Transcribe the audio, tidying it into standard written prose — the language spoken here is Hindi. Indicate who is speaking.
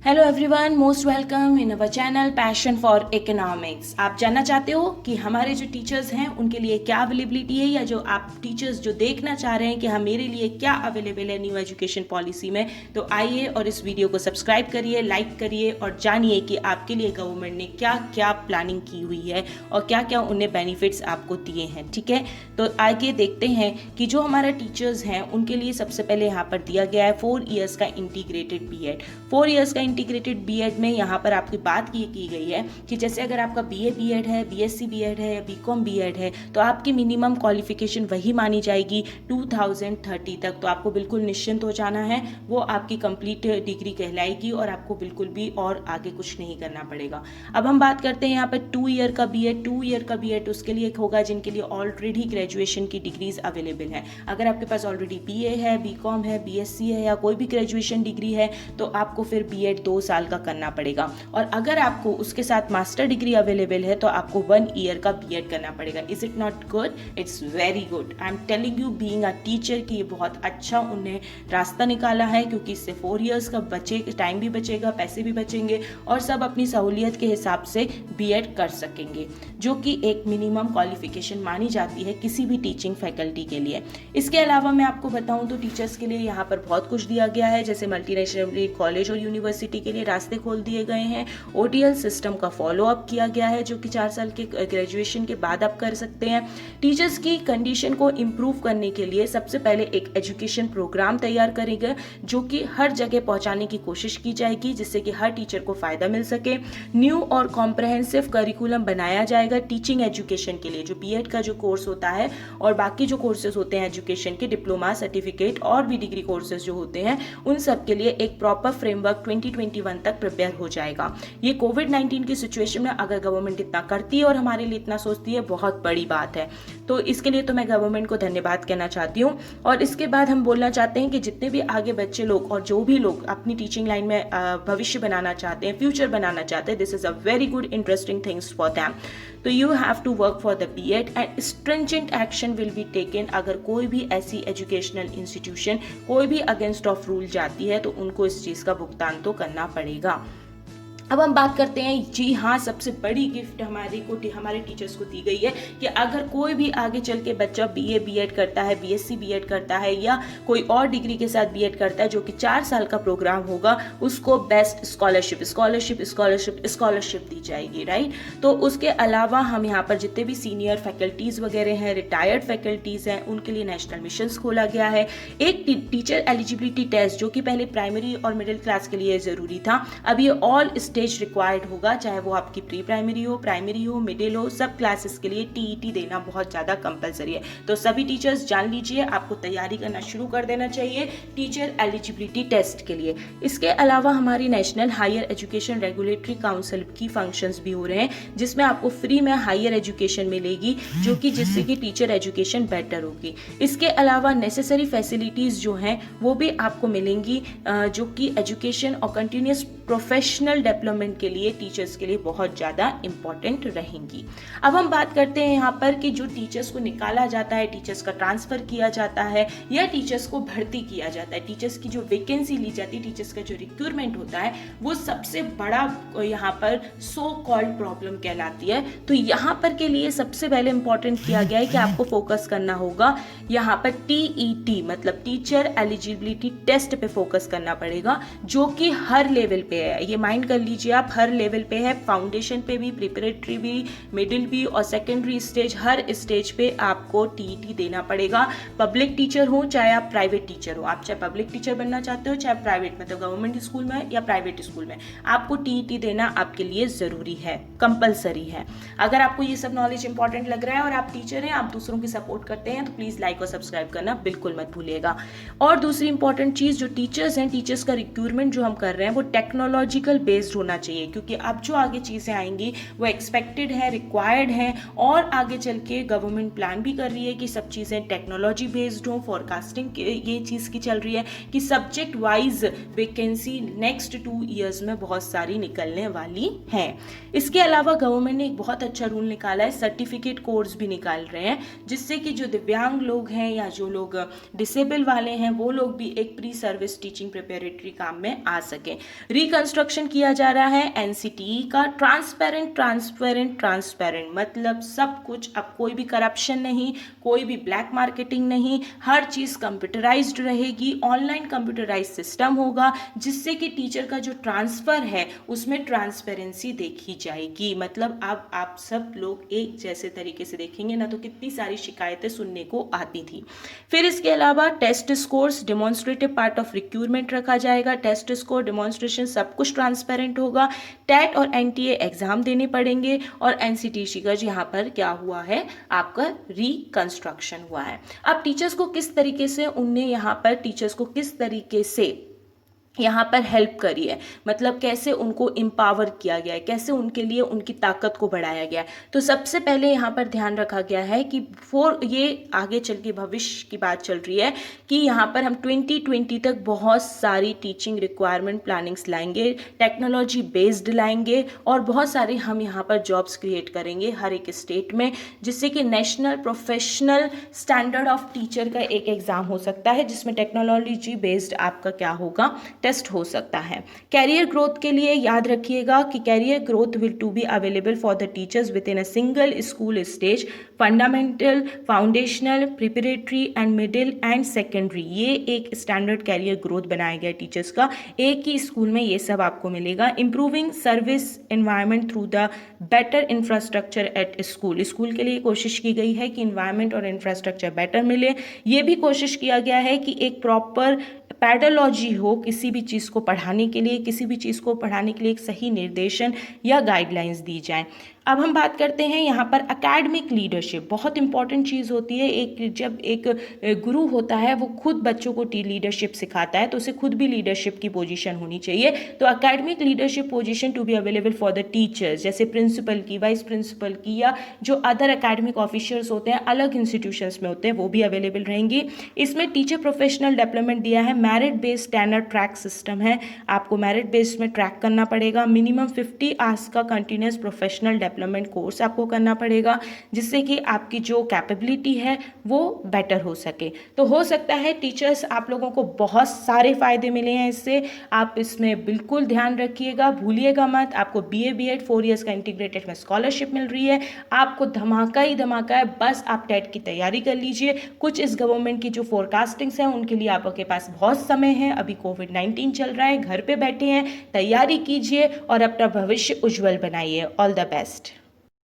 Speaker 1: Hello everyone, most welcome in our channel passion for economics. आप जानना चाहते हो कि हमारे जो टीचर्स हैं उनके लिए क्या अवेलेबिलिटी है, या जो आप टीचर्स जो देखना चाह रहे हैं कि हाँ मेरे लिए क्या अवेलेबल है न्यू एजुकेशन पॉलिसी में, तो आइए और इस वीडियो को सब्सक्राइब करिए, लाइक करिए और जानिए कि आपके लिए गवर्नमेंट ने क्या क्या प्लानिंग की हुई है और क्या क्या उन्हें बेनिफिट्स आपको दिए हैं। ठीक है, तो आगे देखते हैं कि जो हमारा टीचर्स हैं उनके लिए सबसे पहले यहाँ पर दिया गया है 4 ईयर्स का इंटीग्रेटेड बीएड। 4 ईयर्स का इंटीग्रेटेड बीएड में यहाँ पर आपकी बात की गई है कि जैसे अगर आपका बीए बीएड है, बीएससी बीएड है या बीकॉम बीएड है तो आपकी मिनिमम क्वालिफिकेशन वही मानी जाएगी 2030 तक। तो आपको बिल्कुल निश्चिंत हो जाना है, वो आपकी कंप्लीट डिग्री कहलाएगी और आपको बिल्कुल भी और आगे कुछ नहीं करना पड़ेगा। अब हम बात करते हैं यहाँ पर 2 ईयर का बीएड। 2 ईयर का बीएड उसके लिए होगा जिनके लिए ऑलरेडी ग्रेजुएशन की डिग्रीज अवेलेबल है। अगर आपके पास ऑलरेडी बीए है, बीकॉम है, बीएससी है या कोई भी ग्रेजुएशन डिग्री है तो आपको फिर बीएड 2 साल का करना पड़ेगा। और अगर आपको उसके साथ मास्टर डिग्री अवेलेबल है तो आपको 1 ईयर का बीएड करना पड़ेगा। Is it not good? It's very good. I am telling you being a teacher कि ये बहुत अच्छा उन्हें रास्ता निकाला है, क्योंकि इससे 4 ईयर्स का टाइम भी बचेगा, पैसे भी बचेंगे और सब अपनी सहूलियत के हिसाब से बीएड कर सकेंगे, जो कि एक मिनिमम क्वालिफिकेशन मानी जाती है किसी भी टीचिंग फैकल्टी के लिए। इसके अलावा मैं आपको बताऊं तो टीचर्स के लिए यहाँ पर बहुत कुछ दिया गया है, जैसे मल्टीनेशनल कॉलेज और यूनिवर्सिटी के लिए रास्ते खोल दिए गए हैं। ओटीएल सिस्टम का फॉलो अप किया गया है, जो कि 4 साल के ग्रेजुएशन के बाद आप कर सकते हैं। टीचर्स की कंडीशन को इम्प्रूव करने के लिए सबसे पहले एक एजुकेशन प्रोग्राम तैयार करेगा, जो कि हर जगह पहुंचाने की कोशिश की जाएगी जिससे कि हर टीचर को फायदा मिल सके। न्यू और कॉम्प्रहेंसिव करिकुलम बनाया जाएगा टीचिंग एजुकेशन के लिए, जो बीएड का जो कोर्स होता है और बाकी जो कोर्सेज होते हैं एजुकेशन के, डिप्लोमा, सर्टिफिकेट और भी डिग्री कोर्सेज जो होते हैं, उन सब के लिए एक प्रॉपर फ्रेमवर्क 2021 तक प्रिपेयर हो जाएगा। ये कोविड-19 की सिचुएशन में अगर गवर्नमेंट इतना करती है और हमारे लिए इतना सोचती है, बहुत बड़ी बात है। तो इसके लिए तो मैं गवर्नमेंट को धन्यवाद कहना चाहती हूँ। और इसके बाद हम बोलना चाहते हैं कि जितने भी आगे बच्चे लोग और जो भी लोग अपनी टीचिंग लाइन में भविष्य बनाना चाहते हैं, फ्यूचर बनाना चाहते हैं, this is a very good interesting things for them. तो you have to work for the B Ed and stringent action will be taken. अगर कोई भी ऐसी एजुकेशनल इंस्टीट्यूशन कोई भी अगेंस्ट ऑफ रूल जाती है तो उनको इस चीज़ का भुगतान तो करना पड़ेगा। अब हम बात करते हैं, जी हाँ, सबसे बड़ी गिफ्ट हमारे टीचर्स को दी गई है कि अगर कोई भी आगे चल के बच्चा बीए बीएड करता है, बीएससी बीएड करता है या कोई और डिग्री के साथ बीएड करता है, जो कि 4 साल का प्रोग्राम होगा, उसको बेस्ट स्कॉलरशिप दी जाएगी, राइट। तो उसके अलावा हम यहाँ पर जितने भी सीनियर फैकल्टीज़ वगैरह हैं, रिटायर्ड फैकल्टीज़ हैं, उनके लिए नेशनल मिशंस खोला गया है। एक टीचर एलिजिबिलिटी टेस्ट, जो कि पहले प्राइमरी और मिडिल क्लास के लिए ज़रूरी था, अब ये ऑल रिक्वायर्ड होगा, चाहे वो आपकी प्री प्राइमरी हो, मिडिल हो, सब क्लासेस के लिए टीईटी देना बहुत ज़्यादा कंपलसरी है। तो सभी टीचर्स जान लीजिए, आपको तैयारी करना शुरू कर देना चाहिए टीचर एलिजिबिलिटी टेस्ट के लिए। इसके अलावा हमारी national higher education regulatory council की फंक्शंस भी हो रहे हैं, जिसमें आपको फ्री में हायर एजुकेशन मिलेगी, जो कि जिससे कि टीचर एजुकेशन बेटर होगी। इसके अलावा नेसेसरी फैसिलिटीज़ जो हैं वो भी आपको मिलेंगी, जो कि एजुकेशन और कंटिन्यूस प्रोफेशनल डेवलपमेंट के लिए टीचर्स के लिए बहुत ज़्यादा इंपॉर्टेंट रहेंगी। अब हम बात करते हैं यहाँ पर कि जो टीचर्स को निकाला जाता है, टीचर्स का ट्रांसफ़र किया जाता है या टीचर्स को भर्ती किया जाता है, टीचर्स की जो वैकेंसी ली जाती है, टीचर्स का जो रिक्रूटमेंट होता है, वो सबसे बड़ा यहाँ पर सो कॉल्ड प्रॉब्लम कहलाती है। तो यहाँ पर के लिए सबसे पहले इंपॉर्टेंट किया गया है कि आपको फोकस करना होगा यहाँ पर टीईटी मतलब टीचर एलिजिबिलिटी टेस्ट पे फोकस करना पड़ेगा, जो कि हर लेवल पे है। ये माइंड कर लीजिए आप, हर लेवल पे है, फाउंडेशन पे भी, प्रिपरेटरी भी, मिडिल भी और सेकेंडरी स्टेज, हर स्टेज पे आपको टीईटी देना पड़ेगा। पब्लिक टीचर हो चाहे आप प्राइवेट टीचर हो, आप चाहे पब्लिक टीचर बनना चाहते हो चाहे प्राइवेट, मतलब गवर्नमेंट स्कूल में या प्राइवेट स्कूल में, आपको टीईटी देना आपके लिए ज़रूरी है, कंपलसरी है। अगर आपको ये सब नॉलेज इंपॉर्टेंट लग रहा है और आप टीचर हैं, आप दूसरों की सपोर्ट करते हैं, तो प्लीज़ लाइक और सब्सक्राइब करना बिल्कुल मत भूलिएगा। और दूसरी इंपॉर्टेंट चीज़, जो टीचर्स हैं, टीचर्स का रिक्रूटमेंट जो हम कर रहे हैं वो टेक्नोलॉजिकल बेस्ड होना चाहिए, क्योंकि अब जो आगे चीज़ें आएंगी वो एक्सपेक्टेड है, रिक्वायर्ड है, और आगे चल के गवर्नमेंट प्लान भी कर रही है कि सब चीज़ें टेक्नोलॉजी बेस्ड हो। फॉरकास्टिंग ये चीज़ की चल रही है कि subject wise vacancy next 2 years में बहुत सारी निकलने वाली है। इसके अलावा गवर्नमेंट ने एक बहुत अच्छा रूल निकाला है, सर्टिफिकेट कोर्स भी निकाल रहे हैं, जिससे कि जो दिव्यांग लोग हैं या जो लोग डिसेबल वाले हैं वो लोग भी एक प्री सर्विस टीचिंग प्रिपरेटरी काम में आ सकें। रिकंस्ट्रक्शन किया जा रहा है एनसीटीई का, ट्रांसपेरेंट मतलब सब कुछ, अब कोई भी करप्शन नहीं, कोई भी ब्लैक मार्केटिंग नहीं, हर चीज़ कंप्यूटराइज्ड रहेगी, ऑनलाइन कंप्यूटराइज सिस्टम होगा, जिससे कि टीचर का जो ट्रांसफ़र है उसमें ट्रांसपेरेंसी देखी जाएगी। मतलब अब आप सब लोग एक जैसे तरीके से देखेंगे ना, तो कितनी सारी शिकायतें सुनने को आती थी। फिर इसके अलावा test scores, demonstrative part of recruitment रखा जाएगा। टेस्ट स्कोर, डेमोन्स्ट्रेशन सब कुछ ट्रांसपेरेंट होगा। टेट और एनटीए एग्जाम देने पड़ेंगे, और एनसीटीसी का यहाँ पर क्या हुआ है, आपका रिकंस्ट्रक्शन हुआ है। अब टीचर्स को किस तरीके से उनने यहाँ पर टीचर्स को किस तरीके से यहाँ पर हेल्प करी है, मतलब कैसे उनको एम्पावर किया गया है, कैसे उनके लिए उनकी ताकत को बढ़ाया गया है। तो सबसे पहले यहाँ पर ध्यान रखा गया है कि ये आगे चल के भविष्य की बात चल रही है कि यहाँ पर हम 2020 तक बहुत सारी टीचिंग रिक्वायरमेंट प्लानिंग्स लाएंगे, टेक्नोलॉजी बेस्ड लाएंगे, और बहुत सारे हम यहाँ पर जॉब्स क्रिएट करेंगे हर एक स्टेट में, जिससे कि national professional standard of teacher का एक एग्ज़ाम हो सकता है, जिसमें टेक्नोलॉजी बेस्ड आपका क्या होगा, टेस्ट हो सकता है। कैरियर ग्रोथ के लिए याद रखिएगा कि career growth will to be available for the teachers within a single school stage, fundamental, foundational, preparatory and middle and secondary. ये एक स्टैंडर्ड कैरियर ग्रोथ बनाया गया टीचर्स का, एक ही स्कूल में ये सब आपको मिलेगा। Improving service environment through the better infrastructure at school, school के लिए कोशिश की गई है कि इन्वायरमेंट और इंफ्रास्ट्रक्चर बेटर मिले। ये भी कोशिश किया गया है कि एक प्रॉपर पैडोलॉजी हो, किसी भी चीज़ को पढ़ाने के लिए, किसी भी चीज़ को पढ़ाने के लिए एक सही निर्देशन या गाइडलाइंस दी जाए। अब हम बात करते हैं यहाँ पर एकेडमिक लीडरशिप, बहुत इंपॉर्टेंट चीज़ होती है। जब एक गुरु होता है वो खुद बच्चों को लीडरशिप सिखाता है, तो उसे खुद भी लीडरशिप की पोजीशन होनी चाहिए। तो academic leadership position to be available for the teachers, जैसे प्रिंसिपल की, वाइस प्रिंसिपल की, या जो अदर एकेडमिक ऑफिसर्स होते हैं अलग इंस्टीट्यूशंस में होते हैं, वो भी अवेलेबल रहेंगी। इसमें टीचर प्रोफेशनल डेवलपमेंट दिया है, merit based standard track system है, आपको मेरिट बेस्ड में ट्रैक करना पड़ेगा। मिनिमम 50 आवर्स का कंटिन्यूस प्रोफेशनल डेवलपमेंट कोर्स आपको करना पड़ेगा, जिससे कि आपकी जो कैपेबिलिटी है वो बेटर हो सके। तो हो सकता है टीचर्स आप लोगों को बहुत सारे फायदे मिले हैं इससे, आप इसमें बिल्कुल ध्यान रखिएगा, भूलिएगा मत। आपको BA BEd 4 ईयर्स का इंटीग्रेटेड में स्कॉलरशिप मिल रही है, आपको धमाका ही धमाका है, बस आप टेट की तैयारी कर लीजिए। कुछ इस गवर्नमेंट की जो फोरकास्टिंग्स हैं उनके लिए आपके पास बहुत समय है, अभी कोविड-19 चल रहा है, घर पे बैठे हैं, तैयारी कीजिए और अपना भविष्य उज्जवल बनाइए। All the best.